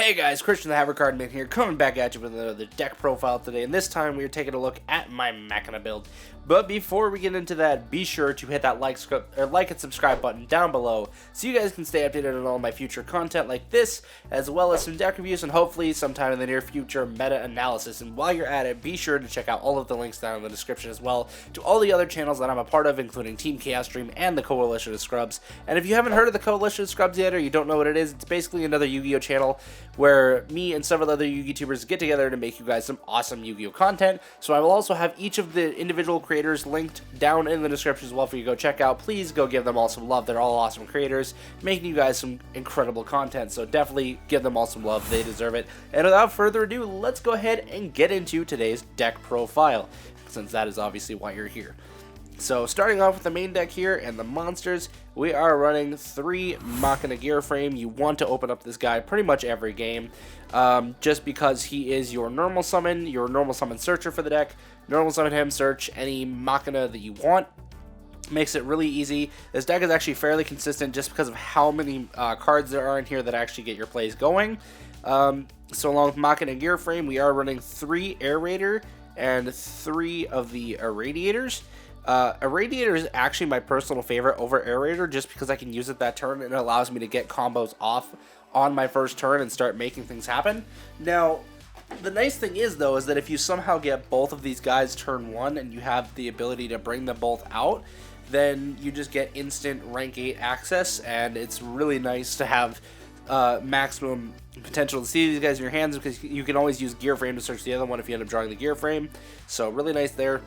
Hey guys, Christian the Havercard Man here, coming back at you with another deck profile today, and this time we are taking a look at my Machina build. But before we get into that, be sure to hit that like and subscribe button down below so you guys can stay updated on all my future content like this, as well as some deck reviews and hopefully sometime in the near future meta-analysis. And while you're at it, be sure to check out all of the links down in the description as well to all the other channels that I'm a part of, including Team Chaos Stream and the Coalition of Scrubs. And if you haven't heard of the Coalition of Scrubs yet, or you don't know what it is, it's basically another Yu-Gi-Oh channel where me and several other Yu-Gi YouTubers get together to make you guys some awesome Yu-Gi-Oh content. So I will also have each of the individual creators linked down in the description as well for you to go check out. Please go give them all some love. They're all awesome creators, making you guys some incredible content. So definitely give them all some love. They deserve it. And without further ado, let's go ahead and get into today's deck profile, since that is obviously why you're here. So starting off with the main deck here and the monsters, we are running 3 Machina gear frame. You want to open up this guy pretty much every game, just because he is your normal summon searcher for the deck. Normal summon him, search any Machina that you want. Makes it really easy. This deck is actually fairly consistent just because of how many cards there are in here that actually get your plays going. So along with Machina gear frame, we are running 3 Air Raider and 3 of the Irradiators. Irradiator is actually my personal favorite over Air Raider just because I can use it that turn and it allows me to get combos off on my first turn and start making things happen. Now, the nice thing is though is that if you somehow get both of these guys turn 1 and you have the ability to bring them both out, then you just get instant rank 8 access, and it's really nice to have maximum potential to see these guys in your hands, because you can always use gear frame to search the other one if you end up drawing the gear frame. So really nice there.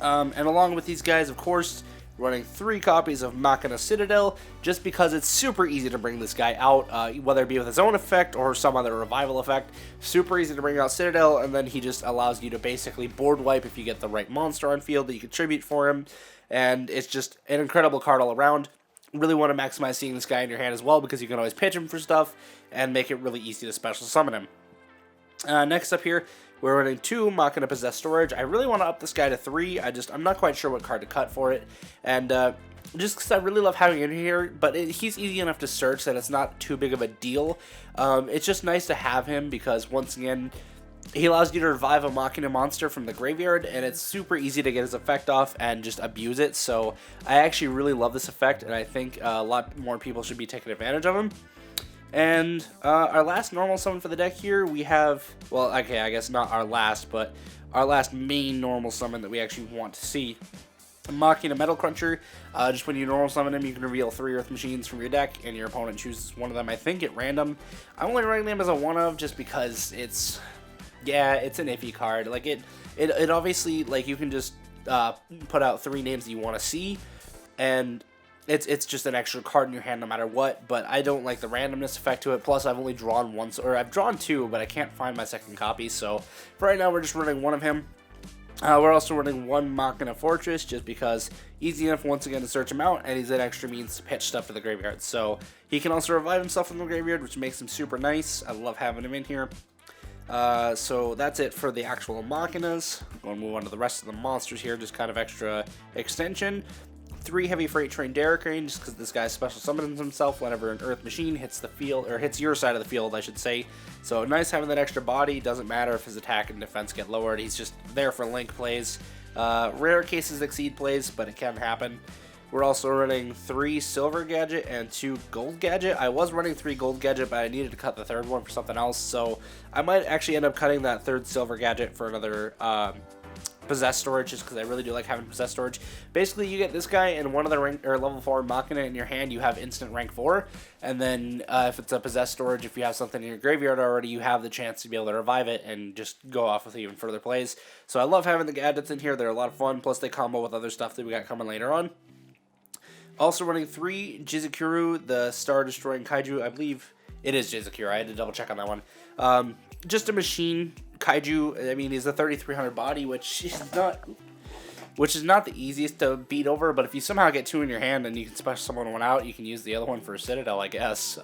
And along with these guys, of course, running 3 copies of Machina CITADEL, just because it's super easy to bring this guy out, whether it be with his own effect or some other revival effect. Super easy to bring out CITADEL, and then he just allows you to basically board wipe if you get the right monster on field that you can tribute for him. And it's just an incredible card all around. Really want to maximize seeing this guy in your hand as well, because you can always pitch him for stuff and make it really easy to special summon him. Next up here, we're running 2 Machina Possessed Storage. I really want to up this guy to 3. I'm not quite sure what card to cut for it. And just because I really love having him here, but he's easy enough to search that it's not too big of a deal. It's just nice to have him because, once again, he allows you to revive a Machina monster from the graveyard, and it's super easy to get his effect off and just abuse it. So I actually really love this effect, and I think a lot more people should be taking advantage of him. And our last normal summon for the deck here, we have, well, okay, I guess not our last, but our last main normal summon that we actually want to see. Machina Metal Cruncher. Just when you normal summon him, you can reveal 3 Earth Machines from your deck, and your opponent chooses one of them, I think, at random. I'm only running them as a one-of just because it's, yeah, it's an iffy card. Like, it obviously, like, you can just put out 3 names that you want to see, and it's just an extra card in your hand no matter what, but I don't like the randomness effect to it. Plus, I've only drawn once, or I've drawn 2, but I can't find my second copy, so for right now, we're just running 1 of him. We're also running 1 Machina Fortress, just because easy enough, once again, to search him out, and he's an extra means to pitch stuff to the graveyard. So he can also revive himself from the graveyard, which makes him super nice. I love having him in here. So that's it for the actual Machinas. I'm going to move on to the rest of the monsters here, just kind of extra extension. 3 Heavy Freight Train Derrick Range, just because this guy special summons himself whenever an Earth Machine hits the field, or hits your side of the field, I should say. So nice having that extra body. Doesn't matter if his attack and defense get lowered. He's just there for link plays. Rare cases exceed plays, but it can happen. We're also running 3 Silver Gadget and 2 Gold Gadget. I was running 3 Gold Gadget, but I needed to cut the 3rd one for something else, so I might actually end up cutting that 3rd Silver Gadget for another Possessed Storage, just because I really do like having Possessed Storage. Basically, you get this guy and one of the rank, or level 4 Machina in your hand, you have instant rank 4, and then if it's a Possessed Storage, if you have something in your graveyard already, you have the chance to be able to revive it and just go off with even further plays. So I love having the gadgets in here. They're a lot of fun, plus they combo with other stuff that we got coming later on. Also running 3 Jizukuru, the Star Destroying Kaiju. I believe it is Jizukuru. I had to double check on that one. Just a machine Kaiju. I mean, he's a 3300 body, which is not the easiest to beat over. But if you somehow get 2 in your hand and you can special summon one out, you can use the other one for a Citadel, I guess.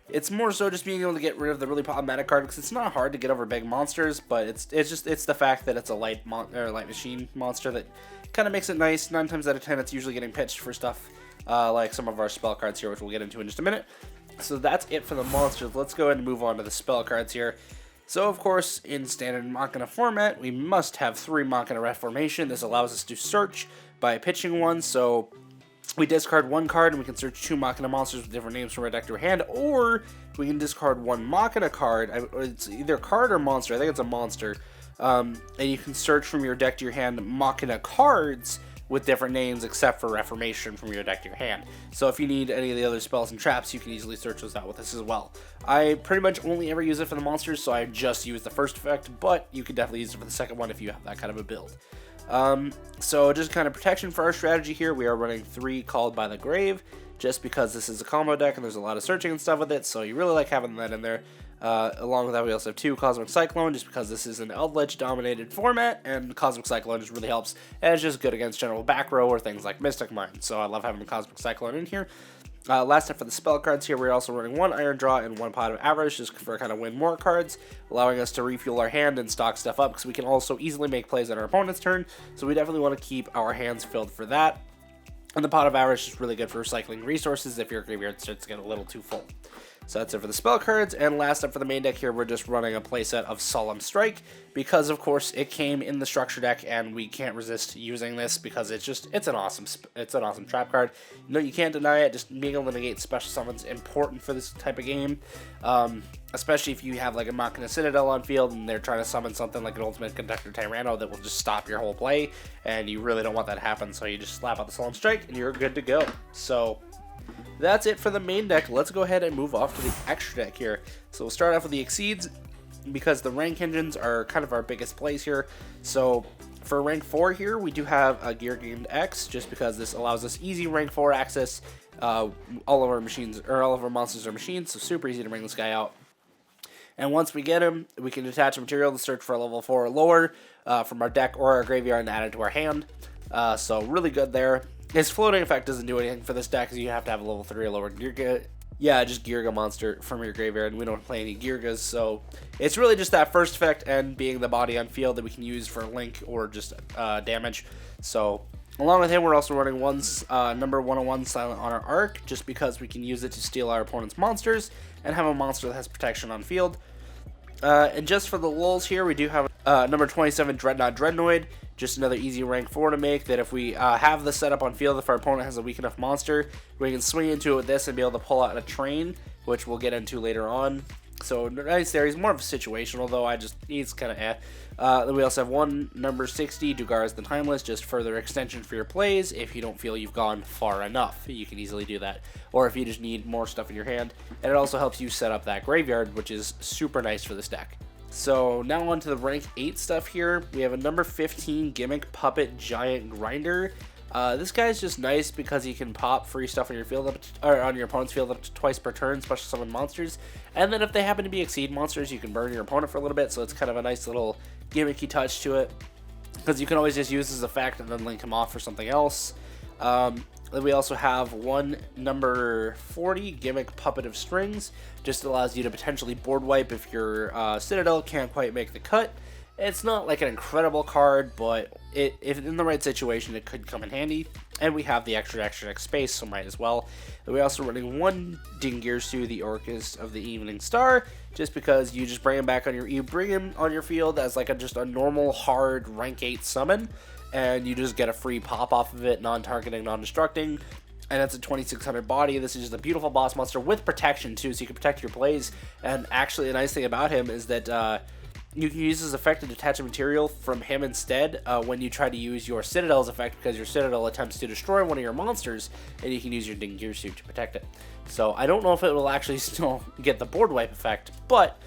It's more so just being able to get rid of the really problematic card, because it's not hard to get over big monsters, but it's the fact that it's a light machine monster that kind of makes it nice. 9 times out of 10, it's usually getting pitched for stuff like some of our spell cards here, which we'll get into in just a minute. So that's it for the monsters. Let's go ahead and move on to the spell cards here. So of course, in standard Machina format, we must have 3 Machina Reformation. This allows us to search by pitching one, so we discard 1 card and we can search 2 Machina monsters with different names from our deck to our hand, or we can discard 1 Machina card. It's either card or monster. I think it's a monster. And you can search from your deck to your hand Machina cards with different names except for Reformation from your deck to your hand. So if you need any of the other spells and traps, you can easily search those out with this as well. I pretty much only ever use it for the monsters, so I just use the first effect, but you can definitely use it for the second one if you have that kind of a build. So just kind of protection for our strategy here, we are running 3 Called by the Grave, just because this is a combo deck and there's a lot of searching and stuff with it, so you really like having that in there. Along with that, we also have 2 Cosmic Cyclone, just because this is an Eldritch dominated format, and Cosmic Cyclone just really helps, and it's just good against general back row or things like Mystic Mine, so I love having the Cosmic Cyclone in here. Last up for the spell cards here, we're also running 1 Iron Draw and 1 Pot of Avarice, just for kind of win more cards, allowing us to refuel our hand and stock stuff up, because we can also easily make plays on our opponent's turn, so we definitely want to keep our hands filled for that. And the Pot of Avarice is really good for recycling resources if your graveyard starts to get a little too full. So that's it for the spell cards, and last up for the main deck here, we're just running a playset of Solemn Strike, because of course it came in the structure deck, and we can't resist using this because it's an awesome trap card. No, you can't deny it. Just being able to negate special summons important for this type of game, especially if you have like a Machina Citadel on field and they're trying to summon something like an Ultimate Conductor Tyranno that will just stop your whole play, and you really don't want that to happen. So you just slap out the Solemn Strike and you're good to go. So that's it for the main deck. Let's go ahead and move off to the extra deck here. So we'll start off with the Exceeds, because the rank engines are kind of our biggest plays here. So for rank 4 here, we do have a Gear Gained X, just because this allows us easy rank 4 access. All of our machines, or all of our monsters are machines, so super easy to bring this guy out. And once we get him, we can attach a material to search for a level 4 or lower from our deck or our graveyard and add it to our hand. So really good there. His floating effect doesn't do anything for this deck, because you have to have a level 3 or lower Girga. Yeah, just Girga monster from your graveyard, and we don't play any Girgas, so it's really just that first effect and being the body on field that we can use for link or just damage. So along with him, we're also running number 101 Silent Honor Arc, just because we can use it to steal our opponent's monsters and have a monster that has protection on field. And just for the lulz here, we do have number 27 Dreadnought Dreadnoid, just another easy rank 4 to make, that if we have the setup on field, if our opponent has a weak enough monster, we can swing into it with this and be able to pull out a train, which we'll get into later on. So nice there. He's more of a situational, though. He's kind of eh. Then we also have number 60 DUGARES the Timeless, just further extension for your plays. If you don't feel you've gone far enough, you can easily do that. Or if you just need more stuff in your hand. And it also helps you set up that graveyard, which is super nice for this deck. So now on to the rank 8 stuff here. We have a number 15 Gimmick Puppet Giant Grinder. This guy's just nice because he can pop free stuff on your field or on your opponent's field up to twice per turn, special summon monsters. And then if they happen to be Exceed monsters, you can burn your opponent for a little bit. So it's kind of a nice little gimmicky touch to it, because you can always just use his effect and then link him off for something else. Then we also have number 40 Gimmick Puppet of Strings. Just allows you to potentially board wipe if your Citadel can't quite make the cut. It's not like an incredible card, but if in the right situation, it could come in handy. And we have the extra deck space, so might as well. And we also running 1 Dingirsu, the Orcus of the Evening Star, just because you just bring him back on your field as like just a normal hard rank 8 summon, and you just get a free pop off of it, non-targeting, non-destructing. And it's a 2600 body. This is just a beautiful boss monster with protection too, so you can protect your plays. And actually, the nice thing about him is that you can use his effect to detach a material from him instead when you try to use your Citadel's effect, because your Citadel attempts to destroy one of your monsters, and you can use your Dingirsu to protect it. So I don't know if it will actually still get the board wipe effect, but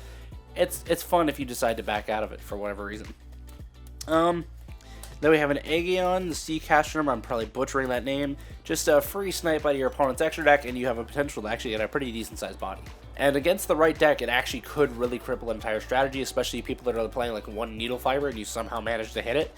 it's fun if you decide to back out of it for whatever reason. Then we have an Aegeon, the Sea Castrum. I'm probably butchering that name. Just a free snipe out of your opponent's extra deck, and you have a potential to actually get a pretty decent sized body. And against the right deck, it actually could really cripple an entire strategy, especially people that are playing like 1 Needle Fiber and you somehow manage to hit it.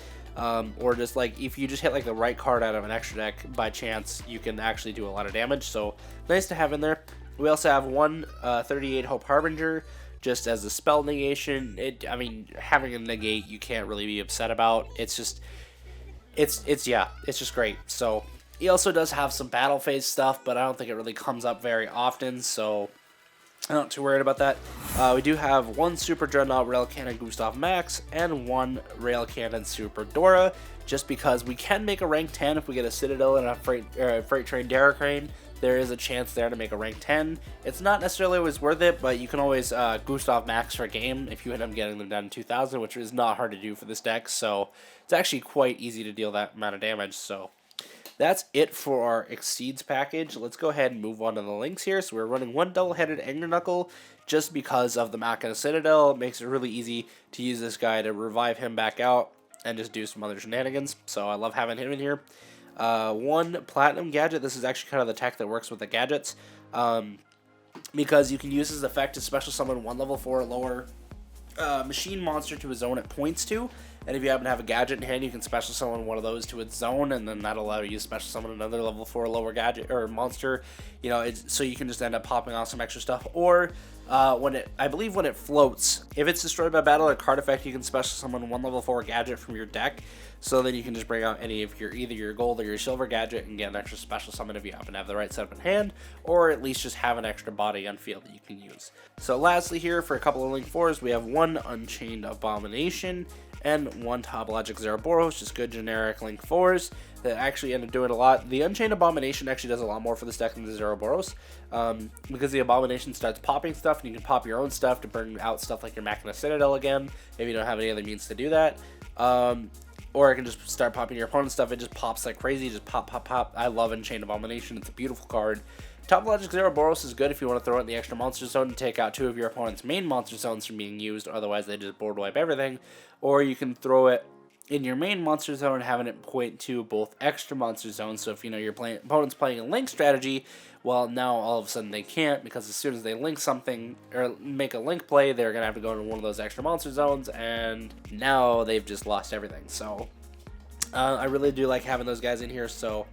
Or just like if you just hit like the right card out of an extra deck by chance, you can actually do a lot of damage. So nice to have in there. We also have 38 Hope Harbinger, just as a spell negation. I mean, having a negate you can't really be upset about. It's just great. So he also does have some battle phase stuff, but I don't think it really comes up very often, so I'm not too worried about that. We do have one Super Dreadnought Rail Cannon Gustav Max and one Rail Cannon Super Dora, just because we can make a rank 10 if we get a Citadel and a Freight Train Dara Crane. There is a chance there to make a rank 10. It's not necessarily always worth it, but you can always Gustav Max for a game if you end up getting them down to 2000, which is not hard to do for this deck, so it's actually quite easy to deal that amount of damage. So that's it for our Exceeds package. Let's go ahead and move on to the links here. So we're running one double-headed Anger Knuckle just because of the Machina Citadel. It makes it really easy to use this guy to revive him back out and just do some other shenanigans. So I love having him in here. One Platinum Gadget. This is actually kind of the tech that works with the gadgets. Because you can use his effect to special summon one level 4 or lower machine monster to a zone it points to, and if you happen to have a gadget in hand, you can special summon one of those to its zone, and then that'll allow you to special summon another level 4 lower gadget or monster. You know, so you can just end up popping off some extra stuff. Or I believe when it floats, if it's destroyed by battle or card effect, you can special summon one level 4 gadget from your deck. So then you can just bring out any of either your gold or your silver gadget and get an extra special summon if you happen to have the right setup in hand, or at least just have an extra body on field that you can use. So lastly here, for a couple of Link 4s, we have one Unchained Abomination and one Topologic Zeraboros, just good generic Link 4s that actually end up doing a lot. The Unchained Abomination actually does a lot more for this deck than the Zeraboros, because the Abomination starts popping stuff, and you can pop your own stuff to bring out stuff like your Machina Citadel again, if you don't have any other means to do that. Or I can just start popping your opponent's stuff. It just pops like crazy. Just pop, pop, pop. I love Unchained Abomination. It's a beautiful card. Topologic Zeraboros is good if you want to throw it in the extra monster zone and take out 2 of your opponent's main monster zones from being used. Otherwise, they just board wipe everything. Or you can throw it in your main monster zone and having it point to both extra monster zones. So if you know your opponent's playing a link strategy, well, now all of a sudden they can't, because as soon as they link something or make a link play, they're going to have to go into one of those extra monster zones, and now they've just lost everything. So I really do like having those guys in here. So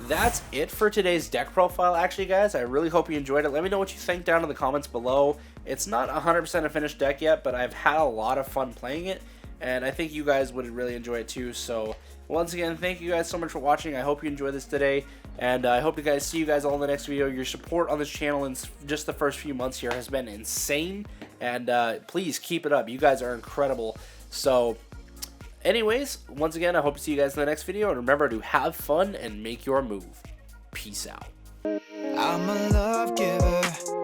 that's it for today's deck profile, actually, guys. I really hope you enjoyed it. Let me know what you think down in the comments below. It's not 100% a finished deck yet, but I've had a lot of fun playing it, and I think you guys would really enjoy it too. So once again, thank you guys so much for watching. I hope you enjoyed this today, and I hope to see you guys all in the next video. Your support on this channel in just the first few months here has been insane, and please keep it up. You guys are incredible. So anyways, once again, I hope to see you guys in the next video, and remember to have fun and make your move. Peace out. I'm a love giver.